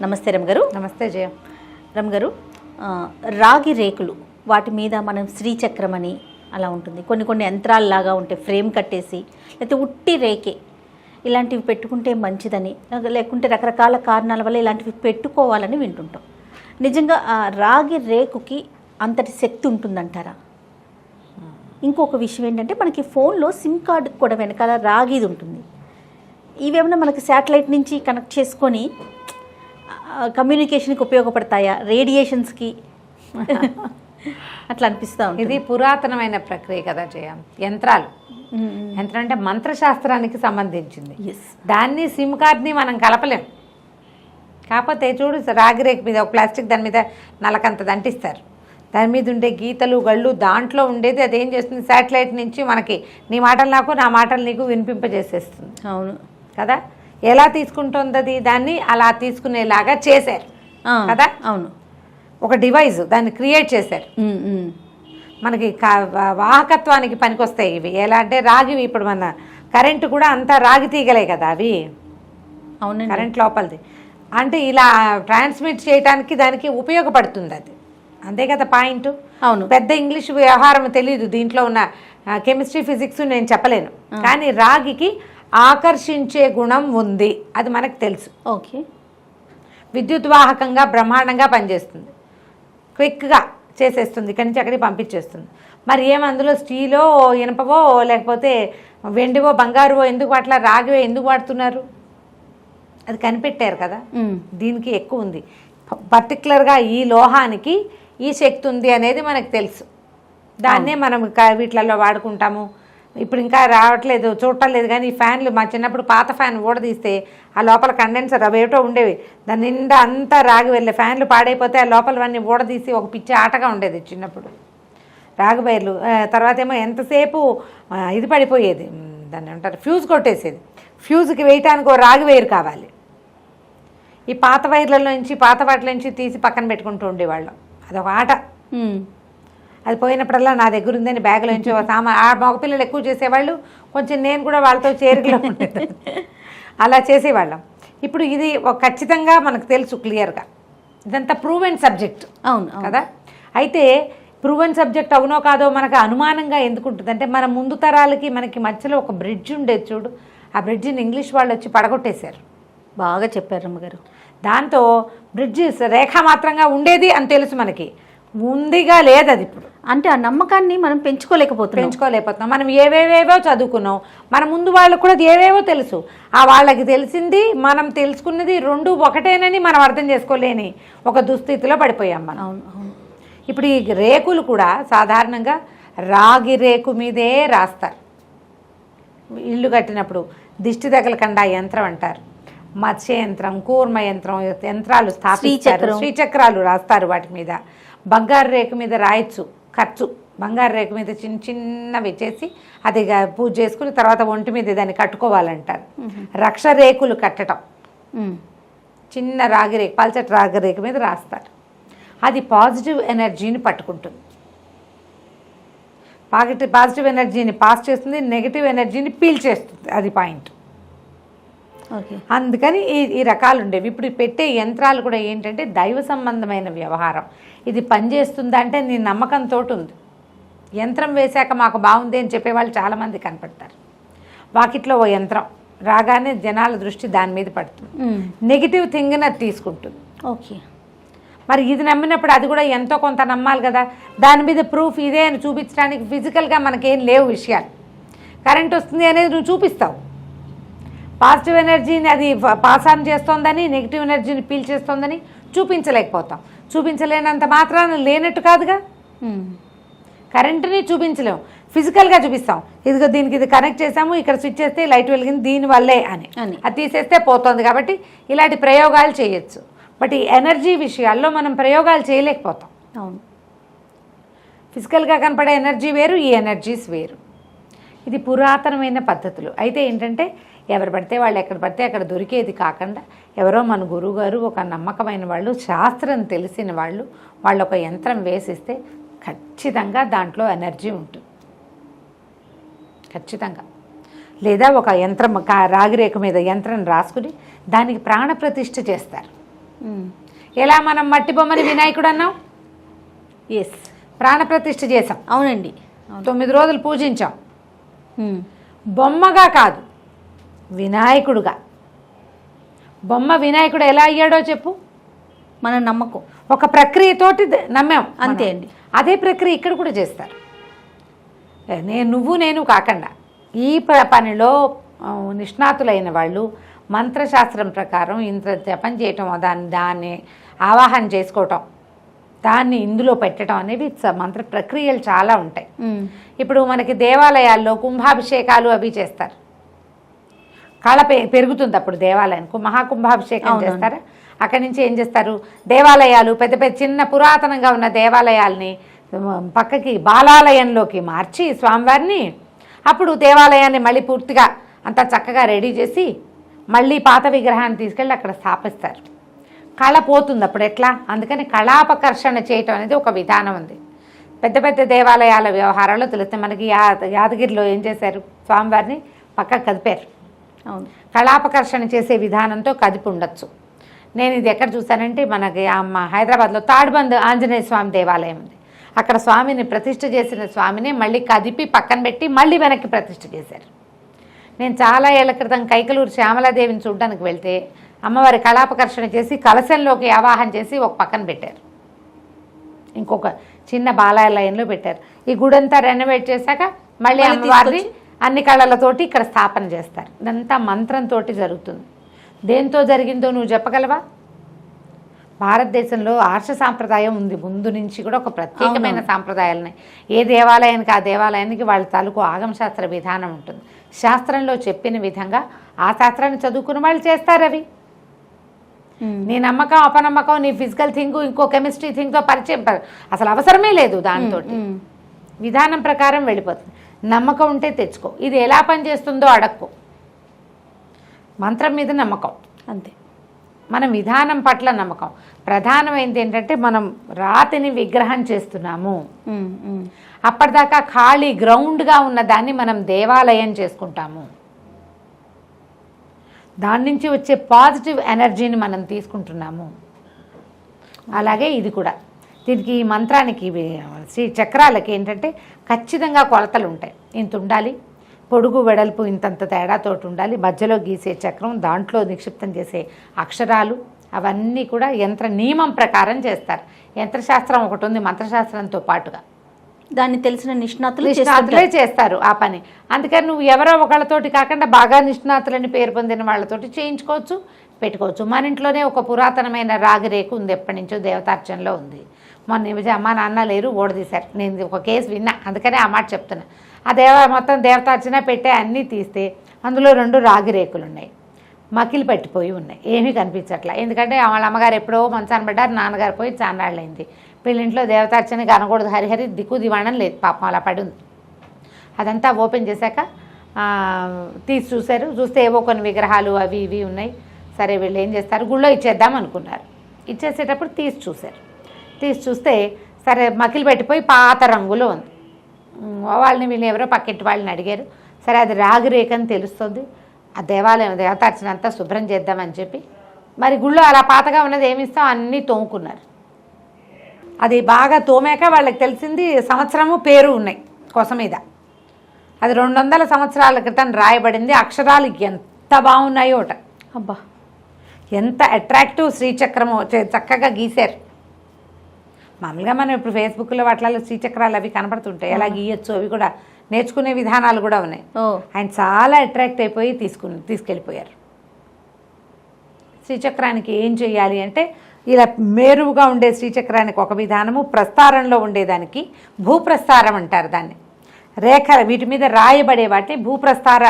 నమస్తే రమగారు. నమస్తే జయ. రమగారు, రాగి రేకులు వాటి మీద మనం శ్రీచక్రం అని అలా ఉంటుంది, కొన్ని యంత్రాలలాగా ఉంటాయి, ఫ్రేమ్ కట్టేసి, లేకపోతే ఉట్టి రేకే ఇలాంటివి పెట్టుకుంటే మంచిదని, లేకుంటే రకరకాల కారణాల వల్ల ఇలాంటివి పెట్టుకోవాలని వింటుంటాం. నిజంగా ఆ రాగి రేకుకి అంతటి శక్తి ఉంటుందంటారా? ఇంకొక విషయం ఏంటంటే, మనకి ఫోన్లో సిమ్ కార్డు కూడా వెనకాల రాగిది ఉంటుంది. ఇవేమన్నా మనకి శాటిలైట్ నుంచి కనెక్ట్ చేసుకొని కమ్యూనికేషన్కి ఉపయోగపడతాయా, రేడియేషన్స్కి? అట్లా అనిపిస్తూ ఉంటుంది. ఇది పురాతనమైన ప్రక్రియ కదా జయ. యంత్రం అంటే మంత్రశాస్త్రానికి సంబంధించింది. దాన్ని సిమ్ కార్డ్ని మనం కలపలేం. కాకపోతే చూడు, రాగిరేకు మీద ఒక ప్లాస్టిక్ దాని మీద నలకంత అంటిస్తారు. దాని మీద ఉండే గీతలు గళ్ళు దాంట్లో ఉండేది అదేం చేస్తుంది, శాటిలైట్ నుంచి మనకి నీ మాటలు నాకు, నా మాటలు నీకు వినిపింపజేసేస్తుంది. అవును కదా. ఎలా తీసుకుంటుంది అది, దాన్ని అలా తీసుకునేలాగా చేశారు కదా. అవును, ఒక డివైస్ దాన్ని క్రియేట్ చేశారు. మనకి వాహకత్వానికి పనికొస్తాయి ఇవి. ఎలా అంటే రాగివి, ఇప్పుడు మన కరెంటు కూడా అంతా రాగి తీగలే కదా అవి. అవును, కరెంట్ లోపలిది. అంటే ఇలా ట్రాన్స్మిట్ చేయడానికి దానికి ఉపయోగపడుతుంది అది, అంతే కదా పాయింట్. అవును, పెద్ద ఇంగ్లీష్ వ్యవహారం తెలియదు, దీంట్లో ఉన్న కెమిస్ట్రీ ఫిజిక్స్ నేను చెప్పలేను. కానీ రాగికి ఆకర్షించే గుణం ఉంది, అది మనకు తెలుసు. ఓకే. విద్యుత్ వాహకంగా బ్రహ్మాండంగా పనిచేస్తుంది, క్విక్గా చేసేస్తుంది, ఇక్కడి నుంచి అక్కడికి పంపించేస్తుంది. మరి అందులో స్టీలో, ఇనపవో, లేకపోతే వెండివో, బంగారువో ఎందుకు అట్లా రాగివో ఎందుకు వాడుతున్నారు? అది కనిపెట్టారు కదా. దీనికి ఎక్కువ ఉంది, పర్టికులర్గా ఈ లోహానికి ఈ శక్తి ఉంది అనేది మనకు తెలుసు. దాన్నే మనం వీటిలలో వాడుకుంటాము. ఇప్పుడు ఇంకా రావట్లేదు, చూడటం లేదు. కానీ ఈ ఫ్యాన్లు, మా చిన్నప్పుడు పాత ఫ్యాన్ ఊడదీస్తే ఆ లోపల కండెన్సర్ అవి ఏటో ఉండేవి, దాని నిండా అంతా రాగి వెళ్ళే. ఫ్యాన్లు పాడైపోతే ఆ లోపలవన్నీ ఊడదీసి ఒక పిచ్చి ఆటగా ఉండేది చిన్నప్పుడు. రాగి వైర్లు తర్వాత ఏమో ఎంతసేపు ఇది పడిపోయేది, దాన్ని అంటారు ఫ్యూజ్ కొట్టేసేది. ఫ్యూజ్కి వేయటానికి ఒక రాగి వైర్ కావాలి. ఈ పాత వైర్లలో నుంచి, పాత వాటిల నుంచి తీసి పక్కన పెట్టుకుంటూ ఉండేవాళ్ళం. అదొక ఆట. అది పోయినప్పుడల్లా నా దగ్గర ఉందని బ్యాగ్లో నుంచి ఆ మగపిల్లలు ఎక్కువ చేసేవాళ్ళు, కొంచెం నేను కూడా వాళ్ళతో చేరికలో ఉండేది, అలా చేసేవాళ్ళం. ఇప్పుడు ఇది ఖచ్చితంగా మనకు తెలుసు క్లియర్గా, ఇదంతా ప్రూవెన్ సబ్జెక్ట్. అవును కదా. అయితే ప్రూవెన్ సబ్జెక్ట్ అవునో కాదో మనకు అనుమానంగా ఎందుకుంటుంది అంటే, మన ముందు తరాలకి మనకి మధ్యలో ఒక బ్రిడ్జ్ ఉండేది చూడు, ఆ బ్రిడ్జిని ఇంగ్లీష్ వాళ్ళు వచ్చి పడగొట్టేశారు. బాగా చెప్పారు అమ్మగారు. దాంతో బ్రిడ్జి రేఖామాత్రంగా ఉండేది అని తెలుసు మనకి, ఉందిగా లేదు అది ఇప్పుడు. అంటే ఆ నమ్మకాన్ని మనం పెంచుకోలేకపోతున్నాం. మనం ఏవేవేవో చదువుకున్నాం, మన ముందు వాళ్ళకు కూడా ఏవేవో తెలుసు. ఆ వాళ్ళకి తెలిసింది మనం తెలుసుకున్నది రెండు ఒకటేనని మనం అర్థం చేసుకోలేని ఒక దుస్థితిలో పడిపోయాం మనం. అవును అవును. ఇప్పుడు ఈ రేకులు కూడా సాధారణంగా రాగి రేకు మీదే రాస్తారు. ఇల్లు కట్టినప్పుడు దిష్టి తగలకుండా యంత్రం అంటారు, మత్స్య యంత్రం, కూర్మ యంత్రం, యంత్రాలు స్థాపిస్తారు, శ్రీచక్రాలు రాస్తారు వాటి మీద. బంగారు రేకు మీద రాయొచ్చు, ఖర్చు. బంగారు రేకు మీద చిన్న చిన్నవి చేసి అది పూజ చేసుకుని తర్వాత ఒంటి మీద దాన్ని కట్టుకోవాలంటారు. రక్ష రేకులు కట్టడం, చిన్న రాగి రేకు, పల్చటి రాగి రేకు మీద రాస్తారు. అది పాజిటివ్ ఎనర్జీని పట్టుకుంటుంది, పాజిటివ్ ఎనర్జీని పాస్ చేస్తుంది, నెగిటివ్ ఎనర్జీని పీల్చేస్తుంది. అది పాయింట్. అందుకని ఈ రకాలు ఉండేవి. ఇప్పుడు పెట్టే యంత్రాలు కూడా ఏంటంటే దైవ సంబంధమైన వ్యవహారం. ఇది పనిచేస్తుందా అంటే నీ నమ్మకంతో ఉంది. యంత్రం వేశాక మాకు బాగుంది అని చెప్పేవాళ్ళు చాలామంది కనపడతారు. వాకిట్లో ఓ యంత్రం రాగానే జనాల దృష్టి దాని మీద పడుతుంది, నెగిటివ్ థింగ్ని అది తీసుకుంటుంది. ఓకే. మరి ఇది నమ్మినప్పుడు అది కూడా ఎంతో కొంత నమ్మాలి కదా. దాని మీద ప్రూఫ్ ఇదే అని చూపించడానికి ఫిజికల్గా మనకేం లేవు విషయాలు. కరెంట్ వస్తుంది అనేది నువ్వు చూపిస్తావు, పాజిటివ్ ఎనర్జీని అది పాస్ ఆన్ చేస్తోందని, నెగిటివ్ ఎనర్జీని పీల్చేస్తోందని చూపించలేకపోతాం. చూపించలేనంత మాత్రాన లేనట్టు కాదుగా. కరెంటుని చూపించలేము, ఫిజికల్గా చూపిస్తాం. ఇదిగో దీనికి ఇది కనెక్ట్ చేసాము, ఇక్కడ స్విచ్ చేస్తే లైట్ వెలిగింది దీనివల్లే అని. అది తీసేస్తే పోతుంది. కాబట్టి ఇలాంటి ప్రయోగాలు చేయొచ్చు. బట్ ఈ ఎనర్జీ విషయాల్లో మనం ప్రయోగాలు చేయలేకపోతాం. అవును, ఫిజికల్గా కనపడే ఎనర్జీ వేరు, ఈ ఎనర్జీస్ వేరు. ఇది పురాతనమైన పద్ధతులు. అయితే ఏంటంటే ఎవరు పడితే వాళ్ళు ఎక్కడ పడితే అక్కడ దొరికేది కాకుండా, ఎవరో మన గురువుగారు, ఒక నమ్మకమైన వాళ్ళు, శాస్త్రం తెలిసిన వాళ్ళు, వాళ్ళు ఒక యంత్రం వేసిస్తే ఖచ్చితంగా దాంట్లో ఎనర్జీ ఉంటుంది, ఖచ్చితంగా. లేదా ఒక యంత్రం రాగిరేఖ మీద యంత్రం రాసుకుని దానికి ప్రాణప్రతిష్ఠ చేస్తారు. ఎలా మనం మట్టి బొమ్మని వినాయకుడు అన్నాం, ఎస్, ప్రాణప్రతిష్ఠ చేసాం, అవునండి, 9 రోజులు పూజించాం. బొమ్మగా కాదు, వినాయకుడుగా. బొమ్మ వినాయకుడు ఎలా అయ్యాడో చెప్పు. మన నమ్మకం, ఒక ప్రక్రియతోటి నమ్మాం, అంతే అండి. అదే ప్రక్రియ ఇక్కడ కూడా చేస్తారు. నేను కాకుండా ఈ పనిలో నిష్ణాతులైన వాళ్ళు మంత్రశాస్త్రం ప్రకారం ఇంత జపం చేయటం, దాన్ని ఆవాహన చేసుకోవటం, దాన్ని ఇందులో పెట్టడం అనేవి మంత్ర ప్రక్రియలు చాలా ఉంటాయి. ఇప్పుడు మనకి దేవాలయాల్లో కుంభాభిషేకాలు అవి చేస్తారు. కళ పెరుగుతుంది అప్పుడు దేవాలయానికి మహాకుంభాభిషేకం చేస్తారు. అక్కడి నుంచి ఏం చేస్తారు, దేవాలయాలు పెద్ద పెద్ద చిన్న పురాతనంగా ఉన్న దేవాలయాల్ని పక్కకి బాలాలయంలోకి మార్చి స్వామివారిని, అప్పుడు దేవాలయాన్ని మళ్ళీ పూర్తిగా అంతా చక్కగా రెడీ చేసి మళ్ళీ పాత విగ్రహాన్ని తీసుకెళ్ళి అక్కడ స్థాపిస్తారు. కళ పోతుంది అప్పుడు ఎట్లా, అందుకని కళాపకర్షణ చేయటం అనేది ఒక విధానం ఉంది. పెద్ద పెద్ద దేవాలయాల వ్యవహారాల్లో తెలుస్తుంది. మనకి యాదగిరిలో ఏం చేశారు, స్వామివారిని పక్కకు కదిపారు. అవును, కళాపకర్షణ చేసే విధానంతో కదిపి ఉండొచ్చు. నేను ఇది ఎక్కడ చూసానంటే మనకి హైదరాబాద్లో తాడ్బంద్ ఆంజనేయ స్వామి దేవాలయం ఉంది. అక్కడ స్వామిని ప్రతిష్ఠ చేసిన స్వామిని మళ్ళీ కదిపి పక్కన పెట్టి మళ్ళీ వెనక్కి ప్రతిష్ఠ చేశారు. నేను చాలా ఏళ్ల క్రితం కైకలూరు శ్యామలాదేవిని చూడడానికి వెళ్తే అమ్మవారి కళాపకర్షణ చేసి కలశంలోకి ఆవాహన చేసి ఒక పక్కన పెట్టారు, ఇంకొక చిన్న బాలాలయంలో పెట్టారు. ఈ గుడంతా రెనోవేట్ చేశాక మళ్ళీ అమ్మవారిని అన్ని కళలతోటి ఇక్కడ స్థాపన చేస్తారు. ఇదంతా మంత్రంతో జరుగుతుంది. దేంతో జరిగిందో నువ్వు చెప్పగలవా? భారతదేశంలో ఆర్ష సాంప్రదాయం ఉంది, ముందు నుంచి కూడా ఒక ప్రత్యేకమైన సాంప్రదాయాలని. ఏ దేవాలయానికి ఆ దేవాలయానికి వాళ్ళ తాలూకు ఆగమశాస్త్ర విధానం ఉంటుంది. శాస్త్రంలో చెప్పిన విధంగా ఆ శాస్త్రాన్ని చదువుకుని వాళ్ళు చేస్తారు. అవి నీ నమ్మకం అపనమ్మకం, నీ ఫిజికల్ థింగ్ ఇంకో కెమిస్ట్రీ థింగ్తో పరిచయం అసలు అవసరమే లేదు. దాంతో విధానం ప్రకారం వెళ్ళిపోతుంది. నమ్మకం ఉంటే తెచ్చుకో. ఇది ఎలా పనిచేస్తుందో అడక్కు. మంత్రం మీద నమ్మకం అంతే, మన విధానం పట్ల నమ్మకం. ప్రధానమైనది ఏంటంటే మనం రాతిని విగ్రహం చేస్తున్నాము. అప్పటిదాకా ఖాళీ గ్రౌండ్గా ఉన్న దాన్ని మనం దేవాలయం చేసుకుంటాము. దాని నుంచి వచ్చే పాజిటివ్ ఎనర్జీని మనం తీసుకుంటున్నాము. అలాగే ఇది కూడా. దీనికి ఈ మంత్రానికి శ్రీ చక్రాలకి ఏంటంటే ఖచ్చితంగా కొలతలు ఉంటాయి. ఇంత ఉండాలి, పొడుగు వెడల్పు ఇంతంత తేడాతోటి ఉండాలి, మధ్యలో గీసే చక్రం, దాంట్లో నిక్షిప్తం చేసే అక్షరాలు అవన్నీ కూడా యంత్ర నియమం ప్రకారం చేస్తారు. యంత్రశాస్త్రం ఒకటి ఉంది మంత్రశాస్త్రంతో పాటుగా, దాన్ని తెలిసిన నిష్ణాతులే చేస్తారు ఆ పని. అందుకని నువ్వు ఎవరో ఒకళ్ళతోటి కాకుండా బాగా నిష్ణాతులని పేరు పొందిన వాళ్ళతోటి చేయించుకోవచ్చు, పెట్టుకోవచ్చు. మన ఇంట్లోనే ఒక పురాతనమైన రాగిరేకు ఉంది, ఎప్పటి నుంచో దేవతార్చనలో ఉంది. మొన్న అమ్మ నాన్న లేరు, ఓడదీశారు. నేను ఒక కేసు విన్నా, అందుకనే ఆ మాట చెప్తున్నా. ఆ మొత్తం దేవతార్చన పెట్టే అన్నీ తీస్తే అందులో 2 రాగిరేకులు ఉన్నాయి, మకిలి పట్టిపోయి ఉన్నాయి, ఏమీ కనిపించట్లా. ఎందుకంటే వాళ్ళ అమ్మగారు ఎప్పుడో మంచాన పడ్డారు, నాన్నగారు పోయి చాన్నాళ్ళైంది. వీళ్ళింట్లో దేవతార్చనకి అనకూడదు, హరిహరి దిక్కు దివాణం లేదు, పాపం అలా పడి ఉంది. అదంతా ఓపెన్ చేశాక తీసి చూశారు. చూస్తే ఏవో కొన్ని విగ్రహాలు అవి ఇవి ఉన్నాయి. సరే వీళ్ళు ఏం చేస్తారు, గుళ్ళో ఇచ్చేద్దాం అనుకున్నారు. ఇచ్చేసేటప్పుడు తీసి చూశారు. తీసి చూస్తే సరే మకిలి పెట్టిపోయి పాత రంగులో ఉంది. వాళ్ళని వీళ్ళు ఎవరో పక్కింటి వాళ్ళని అడిగారు. సరే అది రాగిరేఖ అని తెలుస్తుంది, ఆ దేవాలయం దేవతార్చన అంతా శుభ్రం చేద్దామని చెప్పి మరి గుళ్ళో అలా పాతగా ఉన్నది ఏమి ఇస్తాం అన్నీ తోముకున్నారు. అది బాగా తోమాక వాళ్ళకి తెలిసింది సంవత్సరము పేరు ఉన్నాయి కొస మీద. అది 200 సంవత్సరాల క్రితం రాయబడింది. అక్షరాలు ఎంత బాగున్నాయోట, అబ్బా ఎంత అట్రాక్టివ్ శ్రీచక్రము చక్కగా గీశారు. మామూలుగా మనం ఇప్పుడు ఫేస్బుక్లో వాటిలో శ్రీచక్రాలు అవి కనపడుతుంటాయి, ఎలా గీయచ్చు అవి కూడా నేర్చుకునే విధానాలు కూడా ఉన్నాయి. ఆయన చాలా అట్రాక్ట్ అయిపోయి తీసుకెళ్ళిపోయారు. శ్రీచక్రానికి ఏం చేయాలి అంటే ఇలా మేరువుగా ఉండే శ్రీచక్రానికి ఒక విధానము, ప్రస్తారంలో ఉండేదానికి భూప్రస్తారం అంటారు దాన్ని. రేఖ వీటి మీద రాయబడే వాటిని భూప్రస్తార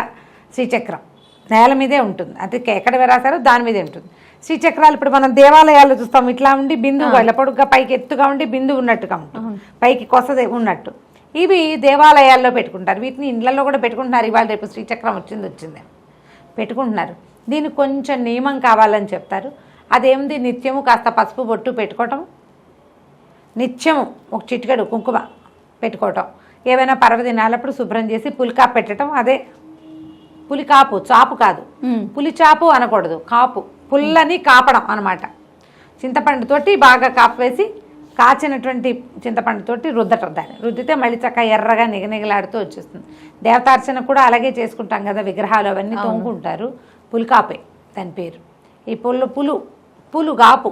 శ్రీచక్రం నేల మీదే ఉంటుంది. అది ఎక్కడ రాశారో దాని మీదే ఉంటుంది. శ్రీచక్రాలు ఇప్పుడు మనం దేవాలయాల్లో చూస్తాం, ఇట్లా ఉండి బిందువుగా ఇలా పొడుగ్గా పైకి ఎత్తుగా ఉండి బిందువు ఉన్నట్టుగా ఉంటుంది, పైకి కొస ఉన్నట్టు. ఇవి దేవాలయాల్లో పెట్టుకుంటారు. వీటిని ఇళ్లలో కూడా పెట్టుకుంటున్నారు. ఇవాళ రేపు శ్రీచక్రం వచ్చింది పెట్టుకుంటున్నారు. దీనికి కొంచెం నియమం కావాలని చెప్తారు. అదేముంది, నిత్యము కాస్త పసుపు బొట్టు పెట్టుకోవటం, నిత్యము ఒక చిటికెడు కుంకుమ పెట్టుకోవటం, ఏవైనా పర్వదినాలప్పుడు శుభ్రం చేసి పులికాపు పెట్టడం. అదే పులికాపు, చాపు కాదు, పులి చాపు అనకూడదు, కాపు, పుల్లని కాపడం అనమాట. చింతపండుతోటి బాగా కాపేసి కాచినటువంటి చింతపండుతోటి రుద్దటం, దాన్ని రుద్దితే మళ్ళీ చక్కగా ఎర్రగా నిగనిగలాడుతూ వచ్చేస్తుంది. దేవతార్చన కూడా అలాగే చేసుకుంటాం కదా, విగ్రహాలు అవన్నీ తోముకుంటారు. పులికాపే దాని పేరు. ఈ పులుగాపు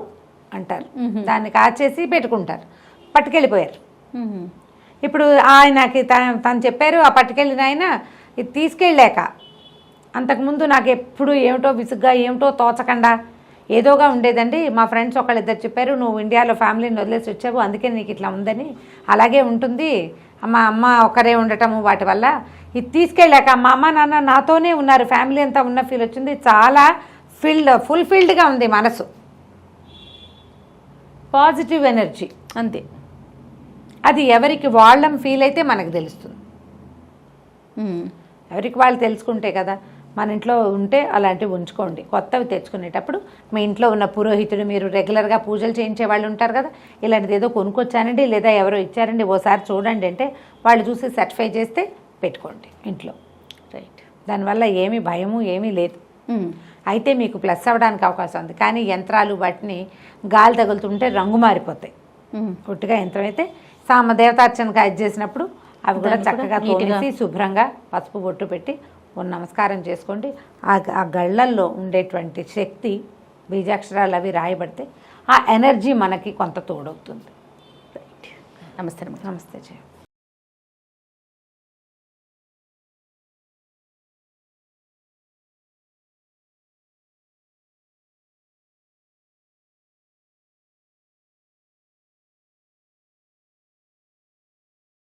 అంటారు. దాన్ని కాచేసి పెట్టుకుంటారు. పట్టుకెళ్ళిపోయారు. ఇప్పుడు ఆయనకి తను చెప్పారు, ఆ పట్టుకెళ్ళిన ఆయన ఇది తీసుకెళ్ళాక అంతకుముందు నాకు ఎప్పుడు ఏమిటో విసుగ్గా ఏమిటో తోచకుండా ఏదోగా ఉండేదండి. మా ఫ్రెండ్స్ ఒకళ్ళిద్దరు చెప్పారు, నువ్వు ఇండియాలో ఫ్యామిలీని వదిలేసి వచ్చావు, అందుకే నీకు ఇట్లా ఉందని. అలాగే ఉంటుంది, మా అమ్మ ఒకరే ఉండటము వాటి వల్ల. ఇది తీసుకెళ్ళాక మా అమ్మ నాన్న నాతోనే ఉన్నారు, ఫ్యామిలీ అంతా ఉన్న ఫీల్ వచ్చింది. చాలా ఫుల్ఫిల్డ్గా ఉంది మనసు, పాజిటివ్ ఎనర్జీ అంతే. అది ఎవరికి వాళ్ళం ఫీల్ అయితే మనకు తెలుస్తుంది. ఎవరికి వాళ్ళు తెలుసుకుంటే కదా. మన ఇంట్లో ఉంటే అలాంటివి ఉంచుకోండి. కొత్తవి తెచ్చుకునేటప్పుడు మీ ఇంట్లో ఉన్న పురోహితుడు, మీరు రెగ్యులర్గా పూజలు చేయించే వాళ్ళు ఉంటారు కదా, ఇలాంటిది ఏదో కొనుక్కొచ్చానండి లేదా ఎవరో ఇచ్చారండి ఓసారి చూడండి అంటే వాళ్ళు చూసి సర్టిఫై చేస్తే పెట్టుకోండి ఇంట్లో. రైట్. దానివల్ల ఏమీ భయము ఏమీ లేదు. అయితే మీకు ప్లస్ అవ్వడానికి అవకాశం ఉంది. కానీ యంత్రాలు వాటిని గాలి తగులుతుంటే రంగు మారిపోతాయి. ఒట్టిగా యంత్రం అయితే దేవతార్చనకు అది చేసినప్పుడు అవి కూడా చక్కగా తోమేసి శుభ్రంగా పసుపు బొట్టు పెట్టి నమస్కారం చేసుకోండి. ఆ గళ్ళల్లో ఉండేటువంటి శక్తి, బీజాక్షరాలు అవి రాయబడితే ఆ ఎనర్జీ మనకి కొంత తోడవుతుంది. నమస్తే. నమస్తే జయ.